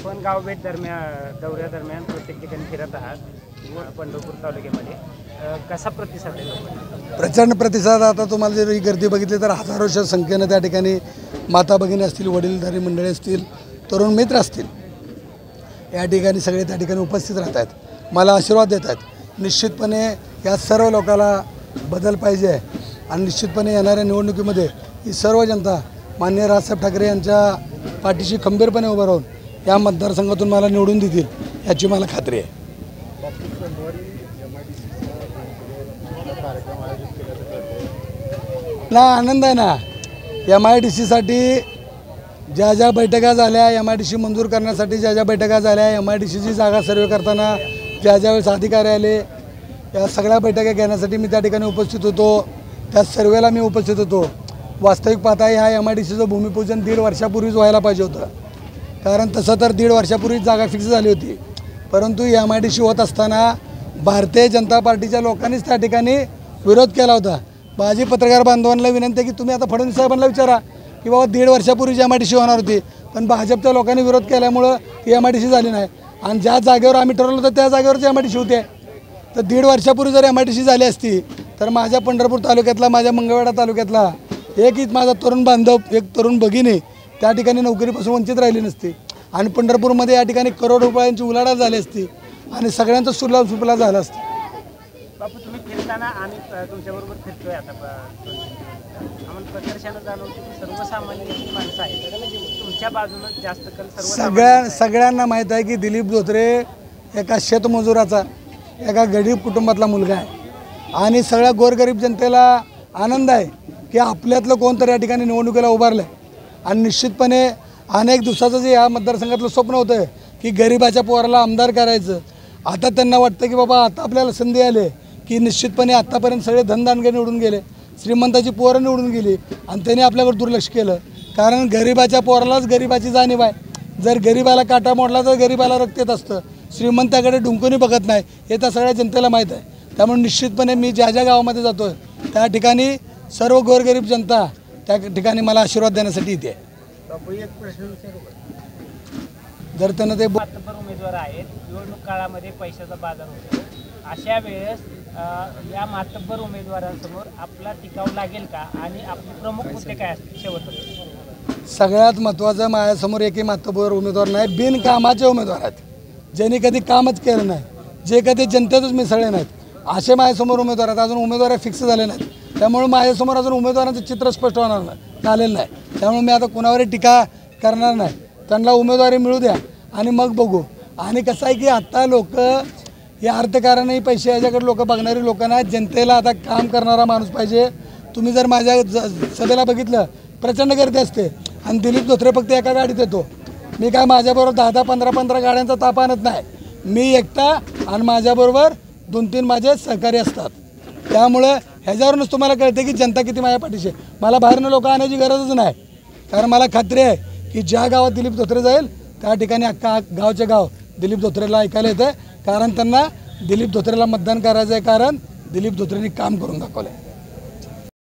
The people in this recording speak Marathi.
आपण गावभेट दौऱ्यादरम्यान प्रत्येक ठिकाणी फिरत आहात पंढरपूर तालुक्यामध्ये, कसा प्रतिसाद आहे लोकांचा? प्रचंड प्रतिसाद. आता तुम्हाला जर ही गर्दी बघितली तर हजारोच्या संख्येनं त्या ठिकाणी माता भगिनी असतील, वडीलधारी मंडळी असतील, तरुण मित्र असतील, या ठिकाणी सगळे त्या ठिकाणी उपस्थित राहत आहेत, मला आशीर्वाद देत आहेत. निश्चितपणे या सर्व लोकांना बदल पाहिजे आहे आणि निश्चितपणे येणाऱ्या निवडणुकीमध्ये ही सर्व जनता माननीय राजसाहेब ठाकरे यांच्या पाठीशी खंबीरपणे उभं राहून या मतदारसंघातून मला निवडून देतील याची मला खात्री आहे. ना आनंद आहे ना. MIDCसाठी ज्या ज्या बैठका झाल्या, MIDC मंजूर करण्यासाठी ज्या ज्या बैठका झाल्या, MIDCची जागा सर्वे करताना ज्या ज्यावेळेस अधिकारी आले, या सगळ्या बैठका घेण्यासाठी मी त्या ठिकाणी उपस्थित होतो. त्या सर्वेला मी उपस्थित होतो. वास्तविक पाहता ह्या MIDCचं भूमिपूजन 1.5 वर्षापूर्वीच व्हायला पाहिजे होतं, कारण तसं तर 1.5 वर्षापूर्वीच जागा फिक्स झाली होती. परंतु MIDC होत असताना भारतीय जनता पार्टीच्या लोकांनीच त्या ठिकाणी विरोध केला होता. माझी पत्रकार बांधवांना विनंती आहे की तुम्ही आता फडणवीस साहेबांना विचारा की बाबा 1.5 वर्षापूर्वी MIDC होणार होती, पण भाजपच्या लोकांनी विरोध केल्यामुळं ती MIDC झाली नाही. आणि ज्या जागेवर आम्ही ठरवलं होतं त्या जागेवरच MIDC होते. तर 1.5 वर्षापूर्वी जर MIDC झाली असती तर माझ्या पंढरपूर तालुक्यातला, माझ्या मंगळवेढा तालुक्यातला एकच माझा तरुण बांधव, एक तरुण भगिनी त्या ठिकाणी नोकरीपासून वंचित राहिली नसती आणि पंढरपूरमध्ये या ठिकाणी करोड रुपयांची उलाढाल झाली असती आणि सगळ्यांचं सुलभ सुफला झालं असतं. बापू, तुम्ही फिरताना आम्ही तुमच्याबरोबर फिरतोय आता, आम्हाला प्रकर्षानं जाणवतं की सर्वसामान्य माणसं आहेत तुमच्या बाजूनं जास्त कल. सगळ्यांना माहीत आहे की दिलीप धोत्रे एका शेतमजुराचा, एका गरीब कुटुंबातला मुलगा आहे आणि सगळ्या गोरगरीब जनतेला आनंद आहे की आपल्यातलं कोणतरी या ठिकाणी निवडणुकीला उभारलं आहे. आणि निश्चितपणे अनेक दिवसाचं जे या मतदारसंघातलं स्वप्न होतं की गरिबाच्या पोराला आमदार करायचं, आता त्यांना वाटतं की बाबा आता आपल्याला संधी आली की निश्चितपणे आत्तापर्यंत सगळे धनदानगे निवडून गेले, श्रीमंताची पोरं निवडून गेली आणि त्यांनी आपल्याकडे दुर्लक्ष केलं. कारण गरिबाच्या पोरालाच गरिबाची जाणीव आहे. जर गरिबाला काटा मोडला तर गरिबाला रक्त येत असतं, श्रीमंताकडे डुंकूनही बघत नाही, हे तर सगळ्या जनतेला माहीत आहे. त्यामुळे निश्चितपणे मी ज्या ज्या गावामध्ये जातो आहे त्या ठिकाणी सर्व गोरगरीब जनता त्या ठिकाणी मला आशीर्वाद देण्यासाठी येते. जर त्यांना ते मातब्बर उमेदवार आहेत, निवडणूक काळामध्ये पैशाचा बाजार होतो, अशा वेळेस या मातब्बर उमेदवारांसमोर आपला टिकाव लागेल का आणि आपले प्रमुख मुद्दे काय असतील शेवटपर्यंत? सगळ्यात महत्त्वाचं माझ्यासमोर एकही मातब्बर उमेदवार नाही, बिनकामाचे उमेदवार आहेत, ज्यांनी कधी कामच केलं नाही, जे कधी जनतेतच मिसळले नाहीत, असे माझ्यासमोर उमेदवार आहेत. अजून उमेदवार फिक्स झाले नाहीत, त्यामुळे माझ्यासमोर अजून उमेदवारांचं चित्र स्पष्ट होणार नाही, झालेलं नाही. त्यामुळे मी आता कोणावरही टीका करणार नाही. त्यांना उमेदवारी मिळू द्या आणि मग बघू. आणि कसं आहे की आत्ता लोक या अर्थकारणही पैसे याच्याकडे लोक बघणारी लोकांना, जनतेला आता काम करणारा माणूस पाहिजे. तुम्ही जर माझ्या सभेला बघितलं प्रचंड गर्दी असते आणि दिलीप धोत्रे फक्त एका गाडीत येतो. मी काय माझ्याबरोबर 10-10, 15-15 गाड्यांचा ताप आणत नाही. मी एकटा आणि माझ्याबरोबर 2-3 माझे सहकारी असतात. त्यामुळं ह्याच्यावरूनच तुम्हाला कळते की जनता किती माझ्या पाठीशी आहे. मला बाहेरनं लोक आणायची गरजच नाही, कारण मला खात्री आहे की ज्या गावात दिलीप धोत्रे जाईल त्या ठिकाणी अख्खा गावचे गाव दिलीप धोत्रेला ऐकायला येतं, कारण त्यांना दिलीप धोत्रेला मतदान करायचं आहे, कारण दिलीप धोत्रेंनी काम करून दाखवलं आहे.